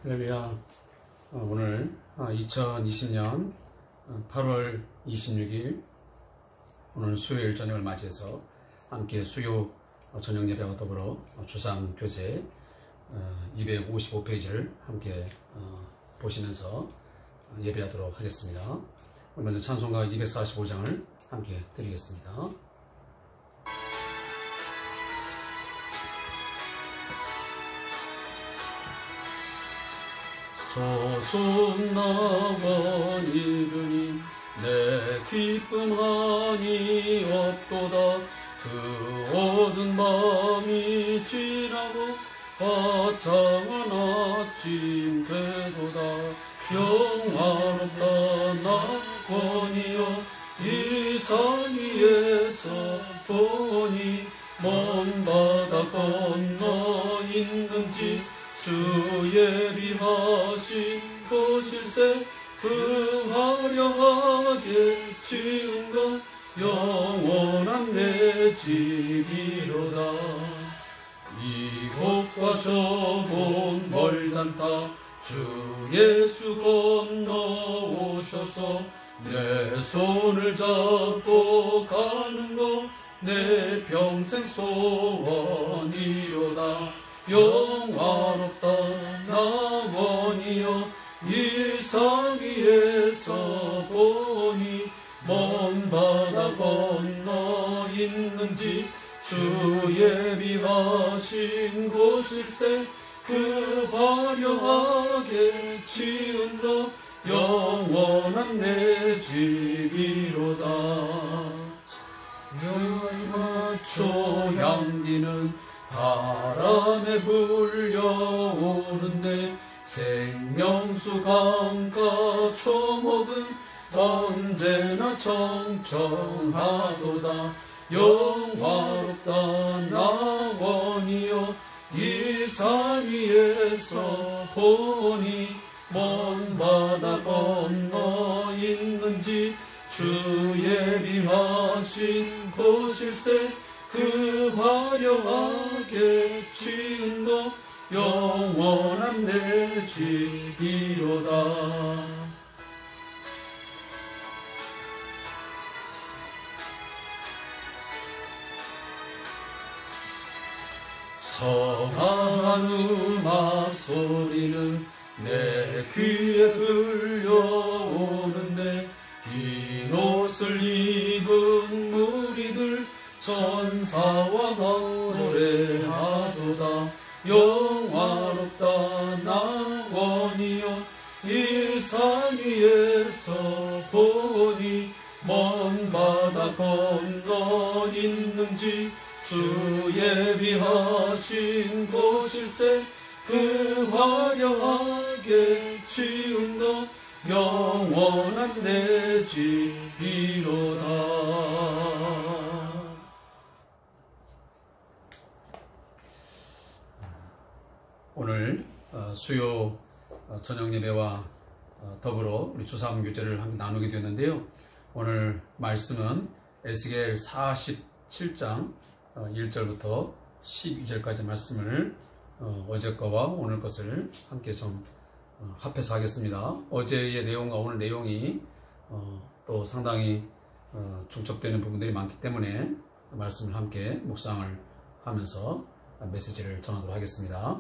할렐루야. 오늘 2020년 8월 26일 오늘 수요일 저녁을 맞이해서 함께 수요 저녁 예배와 더불어 주상 교재 255페이지를 함께 보시면서 예배하도록 하겠습니다. 먼저 찬송가 245장을 함께 드리겠습니다. 조종 나와 이르니 내 기쁨하니 없도다. 그 어두운 밤이 지나고 화창한 아침 되도다. 영화롭다 나 권이여 이 산 위에서 보니 먼 바다 건너 있는지 주 예비하신 곳일세. 그 화려하게 지은 것 영원한 내 집이로다. 이곳과 저곳 멀잖다. 주 예수 건너오셔서 내 손을 잡고 가는 것 내 평생 소원이로다. 영화롭다 나 원이여 이 산 위에서 보니 먼 바다 건너 있는지 주 예비하신 곳일세. 그 화려하게 지은 것 영원한 내 집이로다. 연마초 향기는 바람에 불려오는데 생명수 강가 초목은 언제나 청청하도다. 영화롭다 나 원이여 이 산 위에서 보니 먼 바다 건너 있는지 주 예비하신 곳일세. 그 화려하게 지은 것 영원한 내 집이로다. 성한 음악 소리는 내 귀에 들려오는데 흰 옷을 입은 무리들 천사와 노래하도다. 영화롭다 나 원이여 이 산 위에서 보니 먼 바다 건너 있는지 주 예비하신 곳일세. 그 화려하게 지은 것 영원한 내 집이로다. 오늘 수요 저녁 예배와 더불어 우리 주삼 교제를 함께 나누게 되었는데요. 오늘 말씀은 에스겔 47장 1절부터 12절까지 말씀을 어제 거와 오늘 것을 함께 좀 합해서 하겠습니다. 어제의 내용과 오늘 내용이 또 상당히 중첩되는 부분들이 많기 때문에 말씀을 함께 묵상을 하면서 메시지를 전하도록 하겠습니다.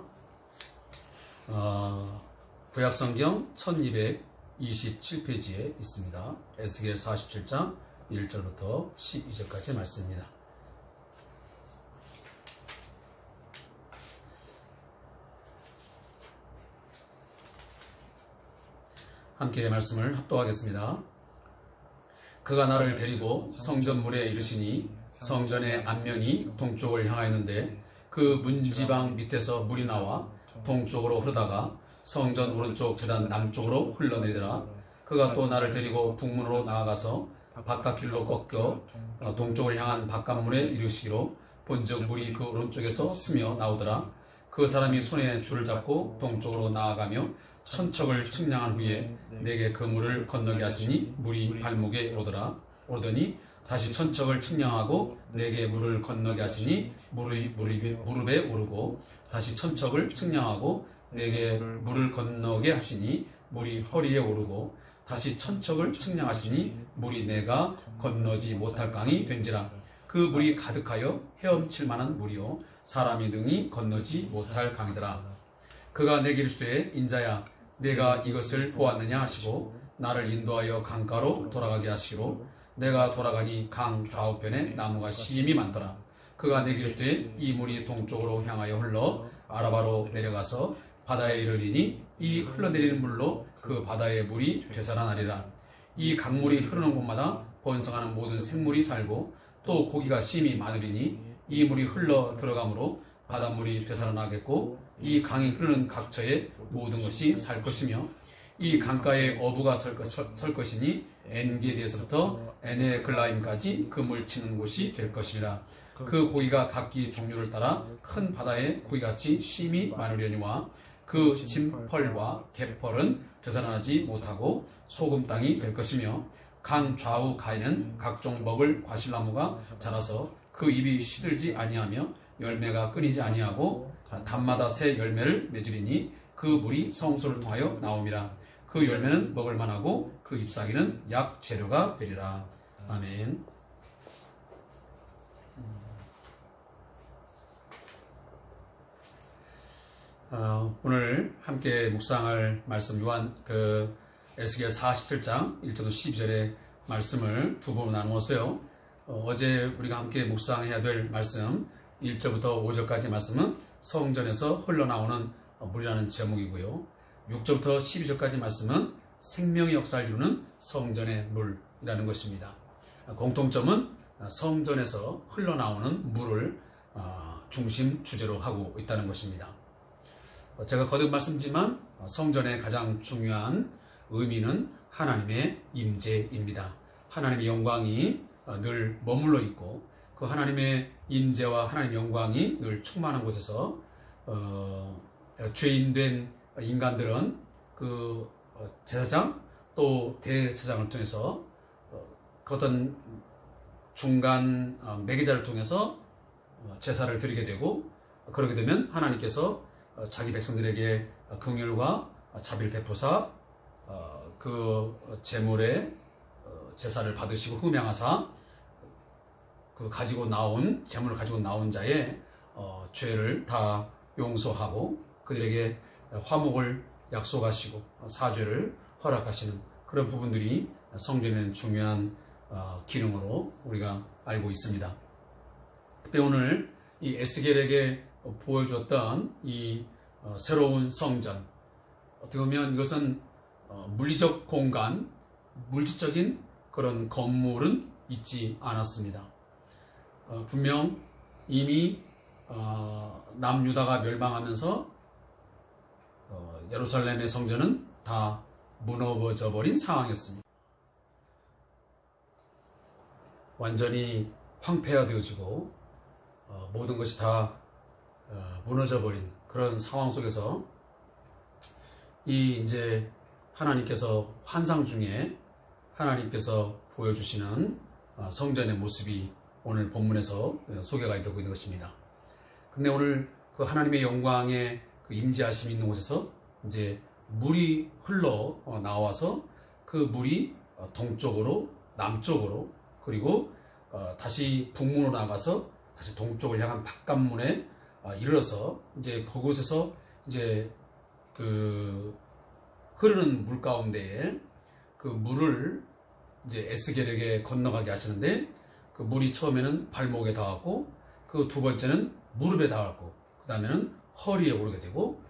구약성경 1227페이지에 있습니다. 에스겔 47장 1절부터 12절까지의 말씀입니다. 함께 말씀을 합독하겠습니다. 그가 나를 데리고 성전문에 이르시니 성전의 앞면이 동쪽을 향하였는데 그 문지방 밑에서 물이 나와 동쪽으로 흐르다가 성전 오른쪽 제단 남쪽으로 흘러내리더라. 그가 또 나를 데리고 북문으로 나아가서 바깥길로 꺾여 동쪽을 향한 바깥문에 이르시기로 본즉 물이 그 오른쪽에서 스며 나오더라. 그 사람이 손에 줄을 잡고 동쪽으로 나아가며 천척을 측량한 후에 내게 그 물을 건너게 하시니 물이 발목에 오르더니 다시 천척을 측량하고 내게 물을 건너게 하시니 무릎에 오르고 다시 천척을 측량하고 내게 물을 건너게 하시니 물이 허리에 오르고 다시 천척을 측량하시니 물이 내가 건너지 못할 강이 된지라. 그 물이 가득하여 헤엄칠 만한 물이요 사람이 능히 건너지 못할 강이더라. 그가 내게 이르시되 인자야 내가 이것을 보았느냐 하시고 나를 인도하여 강가로 돌아가게 하시기로 내가 돌아가니 강 좌우편에 나무가 심히 많더라. 그가 내게 이르시되 이 물이 동쪽으로 향하여 흘러 아라바로 내려가서 바다에 이르리니 이 흘러내리는 물로 그 바다의 물이 되살아나리라. 이 강물이 흐르는 곳마다 번성하는 모든 생물이 살고 또 고기가 심히 많으리니 이 물이 흘러 들어가므로 바닷물이 되살아나겠고 이 강이 흐르는 각처에 모든 것이 살 것이며 이 강가에 어부가 설 것이니 엔게디에서부터 에네글라임까지 그물 치는 곳이 될 것이라. 그 고기가 각기 종류를 따라 큰 바다의 고기같이 심히 많으려니와 그 진펄과 갯펄은 되살아나지 못하고 소금 땅이 될 것이며 강 좌우 가에는 각종 먹을 과실나무가 자라서 그 잎이 시들지 아니하며 열매가 끊이지 아니하고 담마다 새 열매를 맺으리니 그 물이 성소를 통하여 나옴이라. 그 열매는 먹을 만하고 그 잎사귀는 약 재료가 되리라. 아멘. 오늘 함께 묵상할 말씀 요한 에스겔 47장 1절부터 12절의 말씀을 두 부분 나누었어요. 어제 우리가 함께 묵상해야 될 말씀 1절부터 5절까지 말씀은 성전에서 흘러나오는 물이라는 제목이고요. 6절부터 12절까지 말씀은 생명의 역사를 이루는 성전의 물이라는 것입니다. 공통점은 성전에서 흘러나오는 물을 중심 주제로 하고 있다는 것입니다. 제가 거듭 말씀드리지만 성전의 가장 중요한 의미는 하나님의 임재입니다. 하나님의 영광이 늘 머물러 있고 그 하나님의 임재와 하나님의 영광이 늘 충만한 곳에서 죄인된 인간들은 그 제사장 또 대제사장을 통해서 어떤 중간 매개자를 통해서 제사를 드리게 되고 그렇게 되면 하나님께서 자기 백성들에게 긍휼과 자비를 베푸사 그 제물의 제사를 받으시고 흠양하사 그 가지고 나온 제물을 가지고 나온 자의 죄를 다 용서하고 그들에게 화목을 약속하시고 사죄를 허락하시는 그런 부분들이 성전의 중요한 기능으로 우리가 알고 있습니다. 그때 오늘 이 에스겔에게 보여주었던 이 새로운 성전, 어떻게 보면 이것은 물리적 공간, 물질적인 그런 건물은 있지 않았습니다. 분명 이미 남유다가 멸망하면서 예루살렘의 성전은 다 무너져 버린 상황이었습니다. 완전히 황폐화되어지고 모든 것이 다 무너져 버린 그런 상황 속에서 이제 하나님께서 환상 중에 하나님께서 보여주시는 성전의 모습이 오늘 본문에서 소개가 되고 있는 것입니다. 근데 오늘 그 하나님의 영광의 그 임재하심이 있는 곳에서 이제 물이 흘러 나와서 그 물이 동쪽으로 남쪽으로 그리고 다시 북문으로 나가서 다시 동쪽을 향한 바깥문에 이르러서 이제 그곳에서 이제 그 흐르는 물 가운데에 그 물을 이제 에스겔에게 건너가게 하시는데 그 물이 처음에는 발목에 닿았고 그 두 번째는 무릎에 닿았고 그 다음에는 허리에 오르게 되고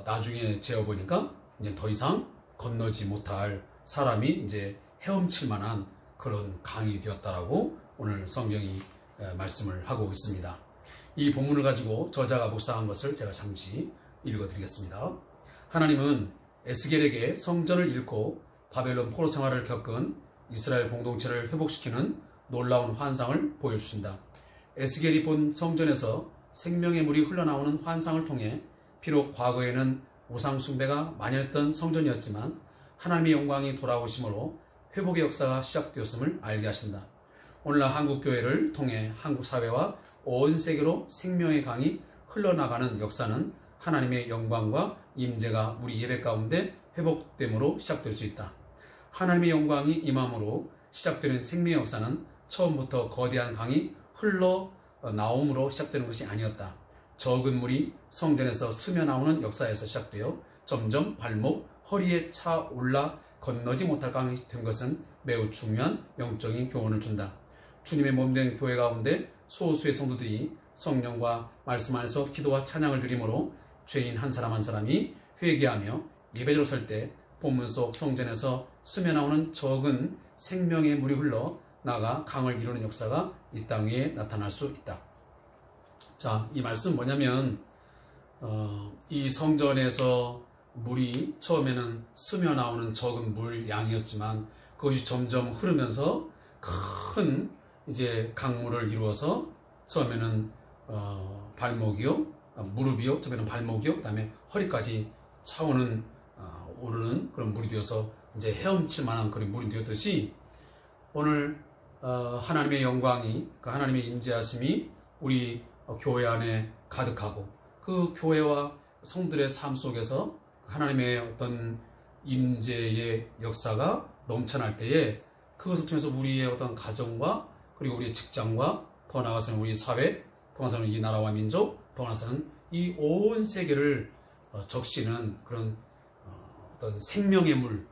나중에 재어보니까 이제 더 이상 건너지 못할 사람이 이제 헤엄칠 만한 그런 강이 되었다라고 오늘 성경이 말씀을 하고 있습니다. 이 본문을 가지고 저자가 묵상한 것을 제가 잠시 읽어드리겠습니다. 하나님은 에스겔에게 성전을 잃고 바벨론 포로 생활을 겪은 이스라엘 공동체를 회복시키는 놀라운 환상을 보여주신다. 에스겔이 본 성전에서 생명의 물이 흘러나오는 환상을 통해 비록 과거에는 우상 숭배가 만연했던 성전이었지만 하나님의 영광이 돌아오심으로 회복의 역사가 시작되었음을 알게 하신다. 오늘날 한국교회를 통해 한국 사회와 온 세계로 생명의 강이 흘러나가는 역사는 하나님의 영광과 임재가 우리 예배 가운데 회복됨으로 시작될 수 있다. 하나님의 영광이 임함으로 시작되는 생명의 역사는 처음부터 거대한 강이 흘러 나옴으로 시작되는 것이 아니었다. 적은 물이 성전에서 스며나오는 역사에서 시작되어 점점 발목, 허리에 차 올라 건너지 못할 강이 된 것은 매우 중요한 영적인 교훈을 준다. 주님의 몸된 교회 가운데 소수의 성도들이 성령과 말씀 안에서 기도와 찬양을 드림으로 죄인 한 사람 한 사람이 회개하며 예배자로 설 때 본문 속 성전에서 스며나오는 적은 생명의 물이 흘러 나가 강을 이루는 역사가 이 땅 위에 나타날 수 있다. 자, 이 말씀은 뭐냐면 이 성전에서 물이 처음에는 스며나오는 적은 물 양이었지만 그것이 점점 흐르면서 큰 이제 강물을 이루어서 처음에는 발목이요, 무릎이요, 처음에는 발목이요, 그 다음에 허리까지 차오는 오르는 그런 물이 되어서 이제 헤엄칠 만한 그런 물이 되었듯이 오늘 하나님의 영광이, 그 하나님의 임재하심이 우리 교회 안에 가득하고 그 교회와 성들의 삶 속에서 하나님의 어떤 임재의 역사가 넘쳐날 때에 그것을 통해서 우리의 어떤 가정과 그리고 우리의 직장과 더 나아가서는 우리 사회, 더 나아가서는 이 나라와 민족, 더 나아가서는 이 온 세계를 적시는 그런 어떤 생명의 물,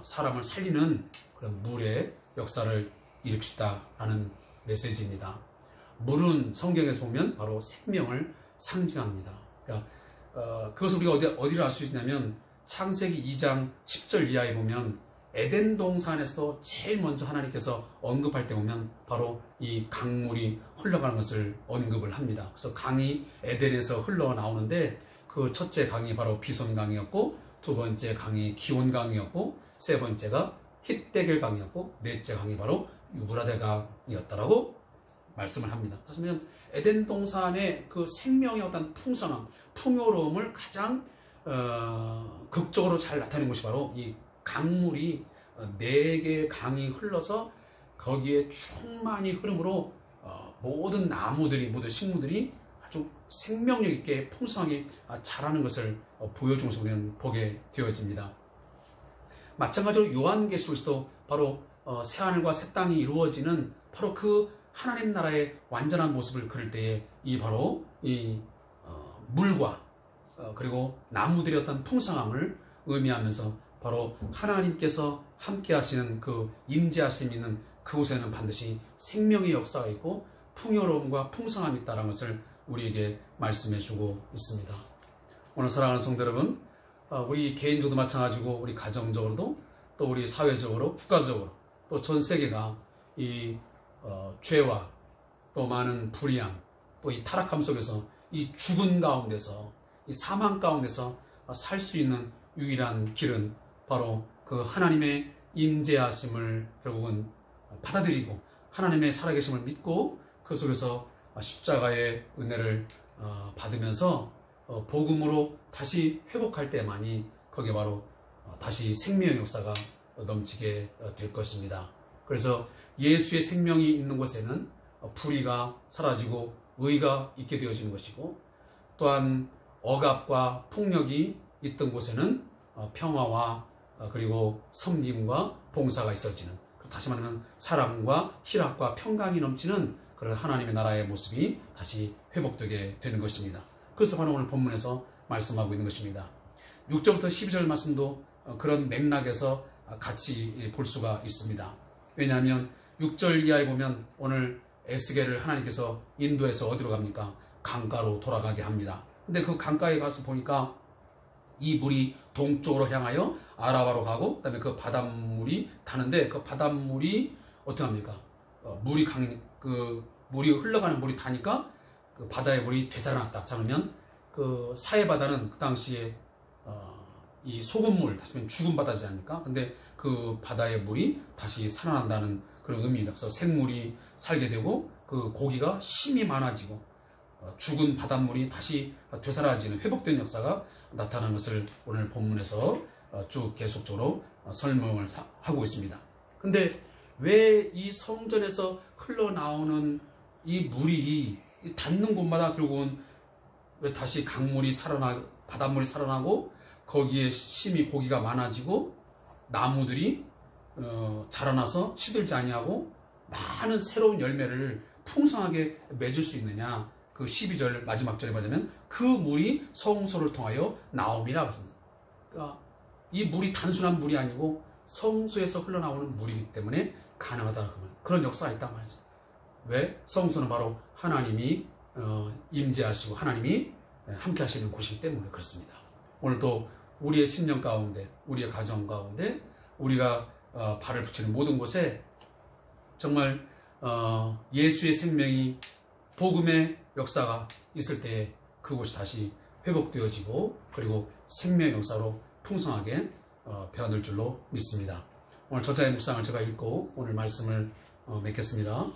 사람을 살리는 그런 물의 역사를 일으키시다라는 메시지입니다. 물은 성경에서 보면 바로 생명을 상징합니다. 그러니까 그것을 우리가 어디를 알 수 있냐면 창세기 2장 10절 이하에 보면 에덴 동산에서도 제일 먼저 하나님께서 언급할 때 보면 바로 이 강물이 흘러가는 것을 언급을 합니다. 그래서 강이 에덴에서 흘러나오는데 그 첫째 강이 바로 비손강이었고, 두 번째 강이 기온강이었고, 세 번째가 힛데겔 강이었고, 넷째 강이 바로 유브라데 강이었다라고 말씀을 합니다. 그러면 에덴 동산의 그 생명의 어떤 풍성함, 풍요로움을 가장 극적으로 잘 나타낸 것이 바로 이 강물이 네 개의 강이 흘러서 거기에 충만히 흐름으로 모든 나무들이, 모든 식물들이 아주 생명력 있게 풍성하게 자라는 것을 보여준 것을 우리는 보게 되어집니다. 마찬가지로 요한계시록에서도 바로 새하늘과 새 땅이 이루어지는 바로 그 하나님 나라의 완전한 모습을 그릴 때에 이 바로 이 물과 그리고 나무들의 어떤 풍성함을 의미하면서 바로 하나님께서 함께 하시는 그 임재하심이 있는 그곳에는 반드시 생명의 역사가 있고 풍요로움과 풍성함이 있다는 것을 우리에게 말씀해 주고 있습니다. 오늘 사랑하는 성도 여러분, 우리 개인적으로도 마찬가지고 우리 가정적으로도 또 우리 사회적으로 국가적으로 또 전 세계가 이 죄와 또 많은 불의함 또 이 타락함 속에서 이 죽은 가운데서 이 사망 가운데서 살 수 있는 유일한 길은 바로 그 하나님의 임재하심을 결국은 받아들이고 하나님의 살아계심을 믿고 그 속에서 십자가의 은혜를 받으면서 복음으로 다시 회복할 때만이 거기에 바로 다시 생명의 역사가 넘치게 될 것입니다. 그래서 예수의 생명이 있는 곳에는 불의가 사라지고 의가 있게 되어지는 것이고, 또한 억압과 폭력이 있던 곳에는 평화와 그리고 섬김과 봉사가 있어지는, 다시 말하면 사랑과 희락과 평강이 넘치는 그런 하나님의 나라의 모습이 다시 회복되게 되는 것입니다. 그래서 바로 오늘 본문에서 말씀하고 있는 것입니다. 6절부터 12절 말씀도 그런 맥락에서 같이 볼 수가 있습니다. 왜냐하면 6절 이하에 보면 오늘 에스겔을 하나님께서 인도에서 어디로 갑니까? 강가로 돌아가게 합니다. 근데 그 강가에 가서 보니까 이 물이 동쪽으로 향하여 아라바로 가고, 그 다음에 그 바닷물이 타는데 그 바닷물이 어떻게 합니까? 물이 흘러가는 물이 타니까 그 바다의 물이 되살아났다. 자, 그러면 그 사해 바다는 그 당시에 이 소금물, 다시 말하면 죽은 바다지 않습니까? 근데 그 바다의 물이 다시 살아난다는 그런 의미입니다. 그래서 생물이 살게 되고 그 고기가 힘이 많아지고 죽은 바닷물이 다시 되살아지는 회복된 역사가 나타나는 것을 오늘 본문에서 쭉 계속적으로 설명을 하고 있습니다. 근데 왜 이 성전에서 흘러나오는 이 물이 닿는 곳마다 결국은 왜 다시 강물이 바닷물이 살아나고 거기에 심이 고기가 많아지고 나무들이 자라나서 시들지 아니하고 많은 새로운 열매를 풍성하게 맺을 수 있느냐. 그 12절 마지막 절에 보자면 그 물이 성소를 통하여 나옴이라고 했습니다. 그러니까 이 물이 단순한 물이 아니고 성소에서 흘러나오는 물이기 때문에 가능하다. 그런 역사가 있단 말이죠. 왜? 성소는 바로 하나님이 임재하시고 하나님이 함께 하시는 곳이기 때문에 그렇습니다. 오늘도 우리의 신령 가운데, 우리의 가정 가운데 우리가 발을 붙이는 모든 곳에 정말 예수의 생명이 복음의 역사가 있을 때 그곳이 다시 회복되어지고 그리고 생명의 역사로 풍성하게 변화될 줄로 믿습니다. 오늘 저자의 묵상을 제가 읽고 오늘 말씀을 맺겠습니다.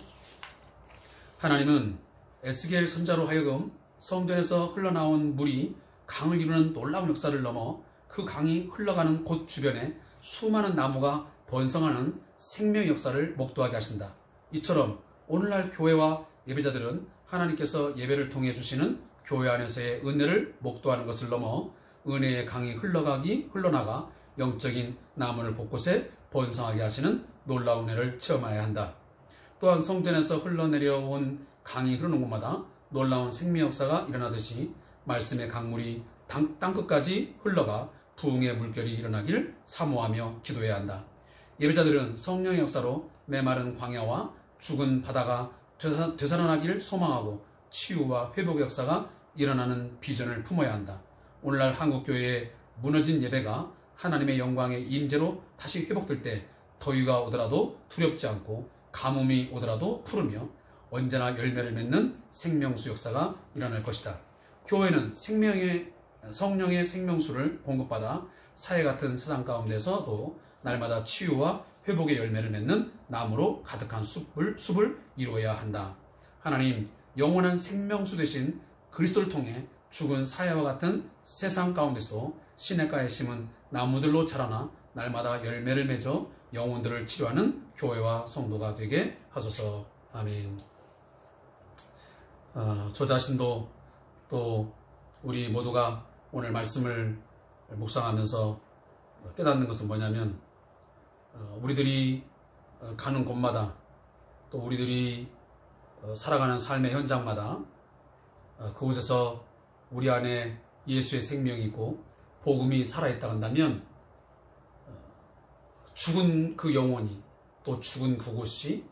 하나님은 에스겔 선자로 하여금 성전에서 흘러나온 물이 강을 이루는 놀라운 역사를 넘어 그 강이 흘러가는 곳 주변에 수많은 나무가 번성하는 생명의 역사를 목도하게 하신다. 이처럼 오늘날 교회와 예배자들은 하나님께서 예배를 통해 주시는 교회 안에서의 은혜를 목도하는 것을 넘어 은혜의 강이 흘러나가 영적인 나무를 곳곳에 번성하게 하시는 놀라운 은혜를 체험해야 한다. 또한 성전에서 흘러내려온 강이 흐르는 곳마다 놀라운 생명 역사가 일어나듯이 말씀의 강물이 땅끝까지 흘러가 부흥의 물결이 일어나길 사모하며 기도해야 한다. 예배자들은 성령의 역사로 메마른 광야와 죽은 바다가 되살아나기를 소망하고 치유와 회복의 역사가 일어나는 비전을 품어야 한다. 오늘날 한국교회의 무너진 예배가 하나님의 영광의 임재로 다시 회복될 때 더위가 오더라도 두렵지 않고 가뭄이 오더라도 푸르며 언제나 열매를 맺는 생명수 역사가 일어날 것이다. 교회는 성령의 생명수를 공급받아 사회 같은 세상 가운데서도 날마다 치유와 회복의 열매를 맺는 나무로 가득한 숲을 이루어야 한다. 하나님, 영원한 생명수 되신 그리스도를 통해 죽은 사회와 같은 세상 가운데서도 시냇가에 심은 나무들로 자라나 날마다 열매를 맺어 영혼들을 치료하는 교회와 성도가 되게 하소서. 아멘. 저 자신도 또 우리 모두가 오늘 말씀을 묵상하면서 깨닫는 것은 뭐냐면 우리들이 가는 곳마다 또 우리들이 살아가는 삶의 현장마다 그곳에서 우리 안에 예수의 생명이 있고 복음이 살아있다 한다면 죽은 그 영혼이 또 죽은 그곳이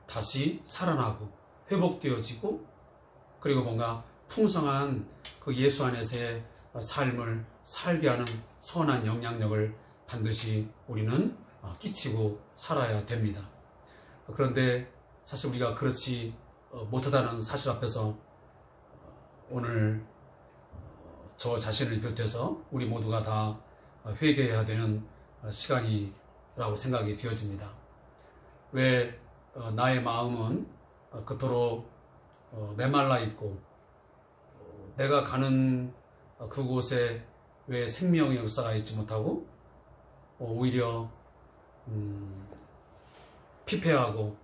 다시 살아나고 회복되어지고 그리고 뭔가 풍성한 그 예수 안에서의 삶을 살게 하는 선한 영향력을 반드시 우리는 끼치고 살아야 됩니다. 그런데 사실 우리가 그렇지 못하다는 사실 앞에서 오늘 저 자신을 비롯해서 우리 모두가 다 회개해야 되는 시간이라고 생각이 되어집니다. 왜 나의 마음은 그토록 메말라 있고 내가 가는 그곳에 왜 생명의 역사가 있지 못하고 오히려 피폐하고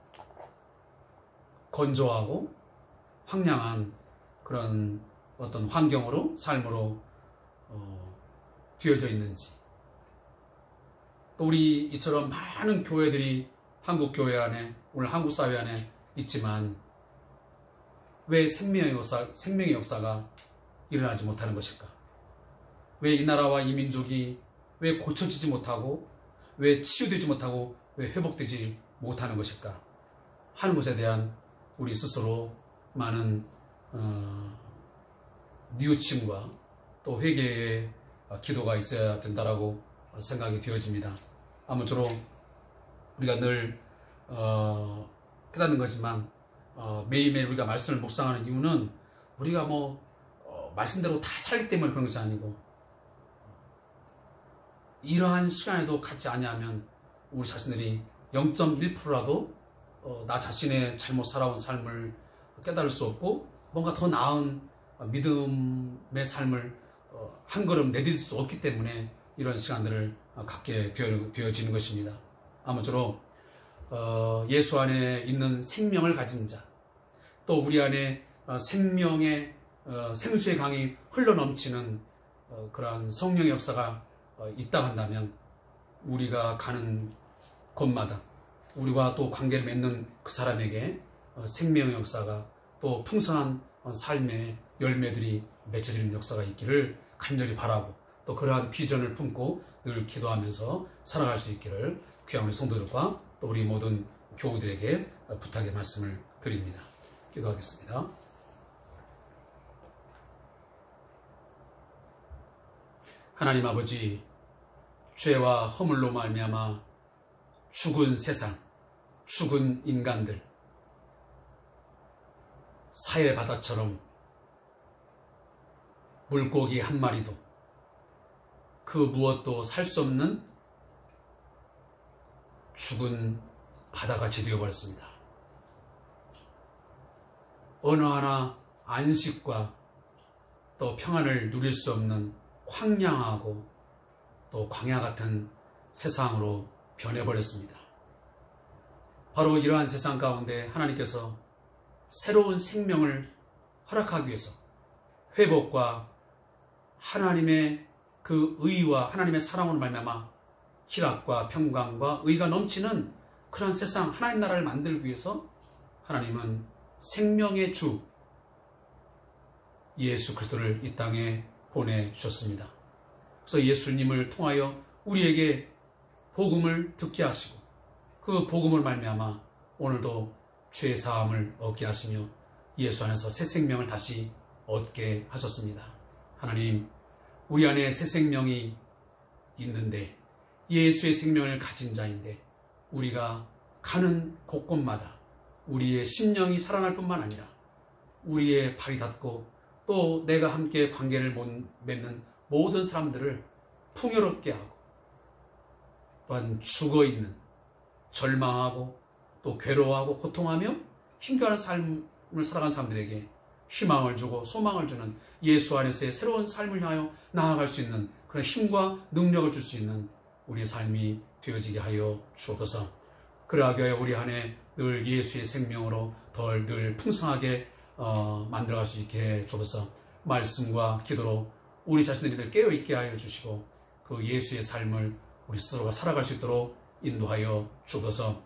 건조하고 황량한 그런 어떤 환경으로 삶으로 뒤어져 있는지, 또 우리 이처럼 많은 교회들이 한국 교회 안에 오늘 한국 사회 안에 있지만 왜 생명의 역사가 일어나지 못하는 것일까? 왜 이 나라와 이 민족이 왜 고쳐지지 못하고 왜 치유되지 못하고 왜 회복되지 못하는 것일까 하는 것에 대한 우리 스스로 많은 뉘우침과 또 회개의 기도가 있어야 된다라고 생각이 되어집니다. 아무쪼록 우리가 늘 깨닫는 거지만 매일매일 우리가 말씀을 묵상하는 이유는 우리가 말씀대로 다 살기 때문에 그런 것이 아니고 이러한 시간에도 갖지 아니하면 우리 자신들이 0.1%라도 나 자신의 잘못 살아온 삶을 깨달을 수 없고 뭔가 더 나은 믿음의 삶을 한 걸음 내딛을 수 없기 때문에 이런 시간들을 갖게 되어지는 것입니다. 아무쪼록 예수 안에 있는 생명을 가진 자, 또 우리 안에 생명의 생수의 강이 흘러넘치는 그러한 성령의 역사가 있다 한다면 우리가 가는 곳마다 우리와 또 관계를 맺는 그 사람에게 생명의 역사가 또 풍성한 삶의 열매들이 맺혀지는 역사가 있기를 간절히 바라고 또 그러한 비전을 품고 늘 기도하면서 살아갈 수 있기를 귀한 우리 성도들과 또 우리 모든 교우들에게 부탁의 말씀을 드립니다. 기도하겠습니다. 하나님 아버지, 죄와 허물로 말미암아 죽은 세상, 죽은 인간들, 사해 바다처럼 물고기 한 마리도 그 무엇도 살 수 없는 죽은 바다같이 되어버렸습니다. 어느 하나 안식과 또 평안을 누릴 수 없는 황량하고 또 광야 같은 세상으로 변해버렸습니다. 바로 이러한 세상 가운데 하나님께서 새로운 생명을 허락하기 위해서 회복과 하나님의 그 의와 하나님의 사랑으로 말미암아 희락과 평강과 의가 넘치는 그런 세상, 하나님 나라를 만들기 위해서 하나님은 생명의 주 예수 그리스도를 이 땅에 보내주셨습니다. 그래서 예수님을 통하여 우리에게 복음을 듣게 하시고 그 복음을 말미암아 오늘도 죄 사함을 얻게 하시며 예수 안에서 새 생명을 다시 얻게 하셨습니다. 하나님, 우리 안에 새 생명이 있는데 예수의 생명을 가진 자인데 우리가 가는 곳곳마다 우리의 심령이 살아날 뿐만 아니라 우리의 발이 닿고 또 내가 함께 관계를 맺는 모든 사람들을 풍요롭게 하고 또한 죽어있는 절망하고 또 괴로워하고 고통하며 힘겨운 삶을 살아간 사람들에게 희망을 주고 소망을 주는 예수 안에서의 새로운 삶을 향하여 나아갈 수 있는 그런 힘과 능력을 줄 수 있는 우리의 삶이 되어지게 하여 주옵소서. 그러하게 하여 우리 안에 늘 예수의 생명으로 늘 풍성하게 만들어갈 수 있게 해 주옵소서. 말씀과 기도로 우리 자신들이 깨어있게 하여 주시고 그 예수의 삶을 우리 스스로가 살아갈 수 있도록 인도하여 주옵소서.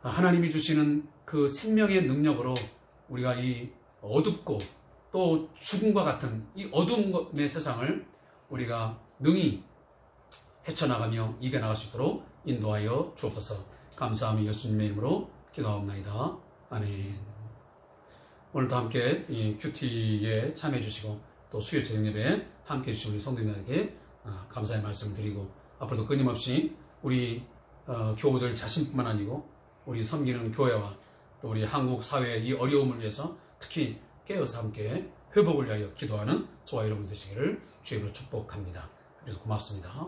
하나님이 주시는 그 생명의 능력으로 우리가 이 어둡고 또 죽음과 같은 이 어둠의 세상을 우리가 능히 헤쳐나가며 이겨나갈 수 있도록 인도하여 주옵소서. 감사하며 예수님의 이름으로 기도하옵나이다. 아멘. 오늘도 함께 이 큐티에 참여해 주시고 또 수요일 저녁 예배에 함께 해주신 우리 성도님에게 감사의 말씀 드리고 앞으로도 끊임없이 우리 교우들 자신뿐만 아니고 우리 섬기는 교회와 또 우리 한국 사회의 이 어려움을 위해서 특히 깨어서 함께 회복을 위하여 기도하는 저와 여러분 되시기를 주의 이름으로 축복합니다. 그래서 고맙습니다.